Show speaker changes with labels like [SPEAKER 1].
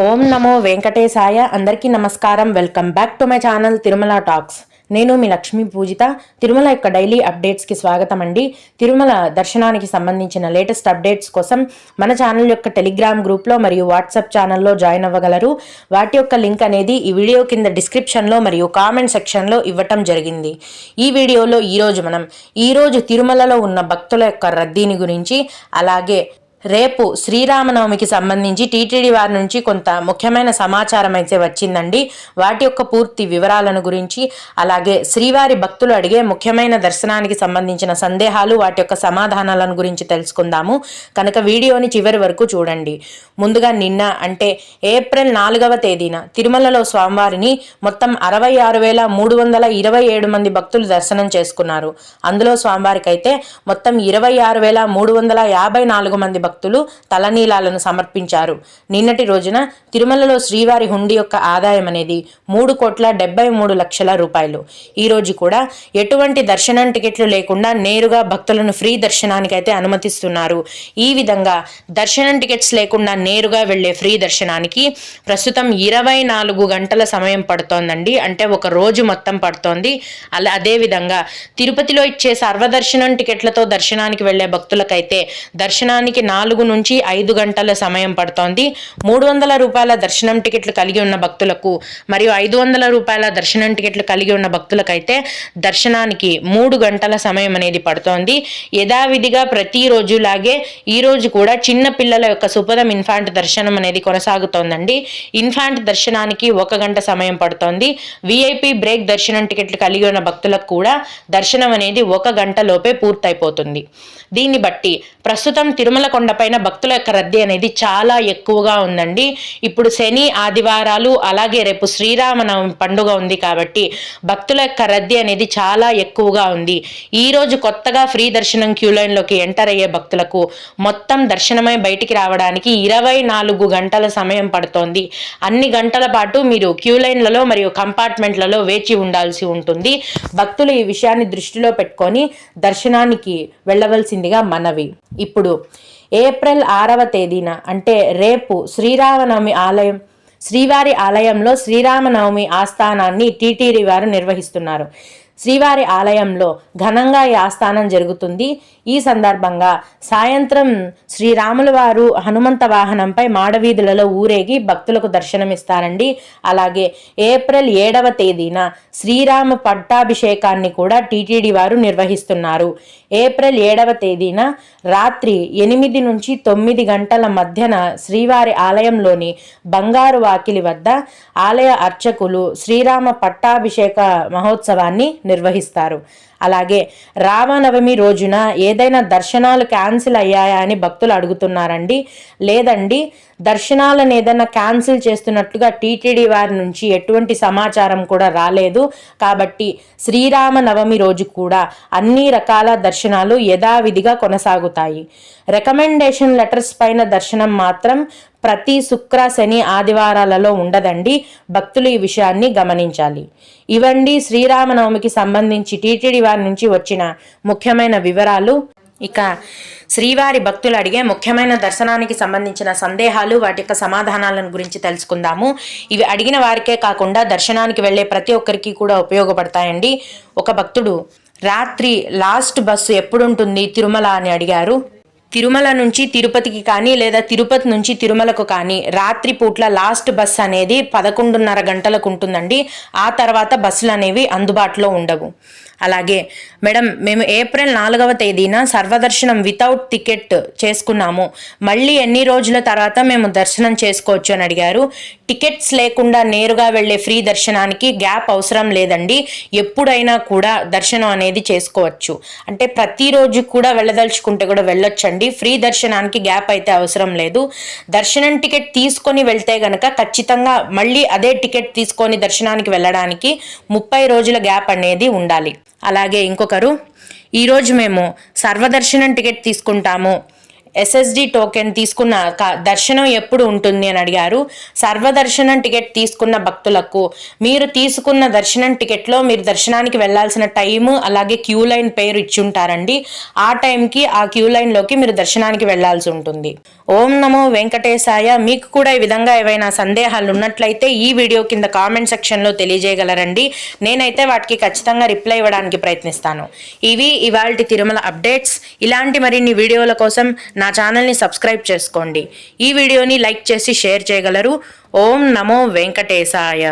[SPEAKER 1] ఓం నమో వెంకటేశాయ. అందరికీ నమస్కారం. Welcome back to my channel Tirumala talks. నేను మీ లక్ష్మీ పూజిత. తిరుమల యొక్క డైలీ అప్డేట్స్కి స్వాగతం అండి. తిరుమల దర్శనానికి సంబంధించిన లేటెస్ట్ అప్డేట్స్ కోసం మన ఛానల్ యొక్క టెలిగ్రామ్ గ్రూప్లో మరియు వాట్సాప్ ఛానల్లో జాయిన్ అవ్వగలరు. వాటి యొక్క లింక్ అనేది ఈ వీడియో కింద డిస్క్రిప్షన్లో మరియు కామెంట్ సెక్షన్లో ఇవ్వటం జరిగింది. ఈ వీడియోలో ఈరోజు తిరుమలలో ఉన్న భక్తుల యొక్క రద్దీని గురించి, అలాగే రేపు శ్రీరామనవమికి సంబంధించి టీటీడీ వారి నుంచి కొంత ముఖ్యమైన సమాచారం అయితే వచ్చిందండి. వాటి యొక్క పూర్తి వివరాలను గురించి, అలాగే శ్రీవారి భక్తులు అడిగే ముఖ్యమైన దర్శనానికి సంబంధించిన సందేహాలు, వాటి యొక్క సమాధానాలను గురించి తెలుసుకుందాము. కనుక వీడియోని చివరి వరకు చూడండి. ముందుగా నిన్న అంటే ఏప్రిల్ 4వ తేదీన తిరుమలలో స్వామివారిని మొత్తం 66,327 మంది భక్తులు దర్శనం చేసుకున్నారు. అందులో స్వామివారికి అయితే మొత్తం 26,354 మంది భక్తులు తలనీలాలను సమర్పించారు. నిన్నటి రోజున తిరుమలలో శ్రీవారి హుండీ యొక్క ఆదాయం అనేది 3,73,00,000 రూపాయలు. ఈ రోజు కూడా ఎటువంటి దర్శనం టికెట్లు లేకుండా నేరుగా భక్తులను ఫ్రీ దర్శనానికి అయితే అనుమతిస్తున్నారు. ఈ విధంగా దర్శనం టికెట్స్ లేకుండా నేరుగా వెళ్లే ఫ్రీ దర్శనానికి ప్రస్తుతం 24 గంటల సమయం పడుతోందండి. అంటే ఒక రోజు మొత్తం పడుతోంది. అదేవిధంగా తిరుపతిలో ఇచ్చే సర్వదర్శనం టికెట్లతో దర్శనానికి వెళ్లే భక్తులకైతే దర్శనానికి 4 నుంచి 5 గంటల సమయం పడుతోంది. 300 రూపాయల దర్శనం టికెట్లు కలిగి ఉన్న భక్తులకు మరియు 500 రూపాయల దర్శనం టికెట్లు కలిగి ఉన్న భక్తులకైతే దర్శనానికి 3 గంటల సమయం అనేది పడుతోంది. యథావిధిగా ప్రతిరోజులాగే ఈ రోజు కూడా చిన్న పిల్లల యొక్క సుపదం ఇన్ఫాంట్ దర్శనం అనేది కొనసాగుతోందండి. ఇన్ఫాంట్ దర్శనానికి 1 గంట సమయం పడుతోంది. విఐపి బ్రేక్ దర్శనం టికెట్లు కలిగి ఉన్న భక్తులకు కూడా దర్శనం అనేది 1 గంట లోపే పూర్తయిపోతుంది. దీన్ని బట్టి ప్రస్తుతం తిరుమల కొండపైన భక్తుల యొక్క రద్దీ అనేది చాలా ఎక్కువగా ఉందండి. ఇప్పుడు శని ఆదివారాలు, అలాగే రేపు శ్రీరామనవమి పండుగ ఉంది కాబట్టి భక్తుల యొక్క రద్దీ అనేది చాలా ఎక్కువగా ఉంది. ఈ రోజు కొత్తగా ఫ్రీ దర్శనం క్యూ లైన్లోకి ఎంటర్ అయ్యే భక్తులకు మొత్తం దర్శనమై బయటికి రావడానికి 24 గంటల సమయం పడుతోంది. అన్ని గంటల పాటు మీరు క్యూ లైన్లలో మరియు కంపార్ట్మెంట్లలో వేచి ఉండాల్సి ఉంటుంది. భక్తులు ఈ విషయాన్ని దృష్టిలో పెట్టుకొని దర్శనానికి వెళ్ళవలసిందిగా మనవి. ఇప్పుడు ఏప్రిల్ 6వ తేదీన అంటే రేపు శ్రీవారి ఆలయంలో శ్రీరామనవమి ఆస్థానాన్ని టీటీడీ వారు నిర్వహిస్తున్నారు. శ్రీవారి ఆలయంలో ఘనంగా ఈ ఆస్థానం జరుగుతుంది. ఈ సందర్భంగా సాయంత్రం శ్రీరాముల వారు హనుమంత వాహనంపై మాడవీధులలో ఊరేగి భక్తులకు దర్శనమిస్తారండి. అలాగే ఏప్రిల్ 7వ తేదీన శ్రీరామ పట్టాభిషేకాన్ని కూడా టీటీడీ వారు నిర్వహిస్తున్నారు. ఏప్రిల్ 7వ తేదీన రాత్రి 8 నుంచి 9 గంటల మధ్యన శ్రీవారి ఆలయంలోని బంగారు వాకిలి వద్ద ఆలయ అర్చకులు శ్రీరామ పట్టాభిషేక మహోత్సవాన్ని నిర్వహిస్తారు. అలాగే రామనవమి రోజున ఏదైనా దర్శనాలు క్యాన్సిల్ అయ్యాయా అని భక్తులు అడుగుతున్నారండి. లేదండి, దర్శనాలను ఏదైనా క్యాన్సిల్ చేస్తున్నట్లుగా టీటీడీ వారి నుంచి ఎటువంటి సమాచారం కూడా రాలేదు. కాబట్టి శ్రీరామనవమి రోజు కూడా అన్ని రకాల దర్శనాలు యథావిధిగా కొనసాగుతాయి. రికమెండేషన్ లెటర్స్ పైన దర్శనం మాత్రం ప్రతి శుక్ర, శని, ఆదివారాలలో ఉండదండి. భక్తులు ఈ విషయాన్ని గమనించాలి. ఇవండి శ్రీరామనవమికి సంబంధించి టీటీడీ వారి నుంచి వచ్చిన ముఖ్యమైన వివరాలు. ఇక శ్రీవారి భక్తులు అడిగే ముఖ్యమైన దర్శనానికి సంబంధించిన సందేహాలు, వాటి యొక్క సమాధానాలను గురించి తెలుసుకుందాము. ఇవి అడిగిన వారికే కాకుండా దర్శనానికి వెళ్ళే ప్రతి ఒక్కరికి కూడా ఉపయోగపడతాయండి. ఒక భక్తుడు రాత్రి లాస్ట్ బస్సు ఎప్పుడుంటుంది తిరుమల అని అడిగారు. తిరుమల నుంచి తిరుపతికి కానీ లేదా తిరుపతి నుంచి తిరుమలకు కానీ రాత్రి పూట్ల లాస్ట్ బస్ అనేది 11:30 గంటలకు ఉంటుందండి. ఆ తర్వాత బస్సులు అనేవి అందుబాటులో ఉండవు. అలాగే మేడం, మేము ఏప్రిల్ 4వ తేదీన సర్వదర్శనం వితౌట్ టికెట్ చేసుకున్నాము. మళ్ళీ ఎన్ని రోజుల తర్వాత మేము దర్శనం చేసుకోవచ్చు అని అడిగారు. టికెట్స్ లేకుండా నేరుగా వెళ్ళే ఫ్రీ దర్శనానికి గ్యాప్ అవసరం లేదండి. ఎప్పుడైనా కూడా దర్శనం అనేది చేసుకోవచ్చు. అంటే ప్రతిరోజు కూడా వెళ్ళదలుచుకుంటే కూడా వెళ్ళొచ్చండి. ఫ్రీ దర్శనానికి గ్యాప్ అయితే అవసరం లేదు. దర్శనం టికెట్ తీసుకొని వెళ్తే గనక ఖచ్చితంగా మళ్ళీ అదే టికెట్ తీసుకొని దర్శనానికి వెళ్ళడానికి 30 రోజుల గ్యాప్ అనేది ఉండాలి. అలాగే ఇంకొకరు, ఈరోజు మేము సర్వదర్శనం టికెట్ తీసుకుంటాము, SSD టోకెన్ తీసుకున్న దర్శనం ఎప్పుడు ఉంటుంది అని అడిగారు. సర్వదర్శనం టికెట్ తీసుకున్న భక్తులకు మీరు తీసుకున్న దర్శనం టికెట్లో మీరు దర్శనానికి వెళ్లాల్సిన టైము అలాగే క్యూ లైన్ పేరు ఇచ్చుంటారండి. ఆ టైంకి ఆ క్యూ లైన్లోకి మీరు దర్శనానికి వెళ్లాల్సి ఉంటుంది. ఓం నమో వెంకటేశాయ. మీకు కూడా ఈ విధంగా ఏవైనా సందేహాలు ఉన్నట్లయితే ఈ వీడియో కింద కామెంట్ సెక్షన్లో తెలియజేయగలరండి. నేనైతే వాటికి ఖచ్చితంగా రిప్లై ఇవ్వడానికి ప్రయత్నిస్తాను. ఇవి ఇవాల్టి తిరుమల అప్డేట్స్. ఇలాంటి మరిన్ని వీడియోల కోసం నా ఛానల్ని సబ్స్క్రైబ్ చేసుకోండి. ఈ వీడియోని లైక్ చేసి షేర్ చేయగలరు. ఓం నమో వెంకటేశాయ.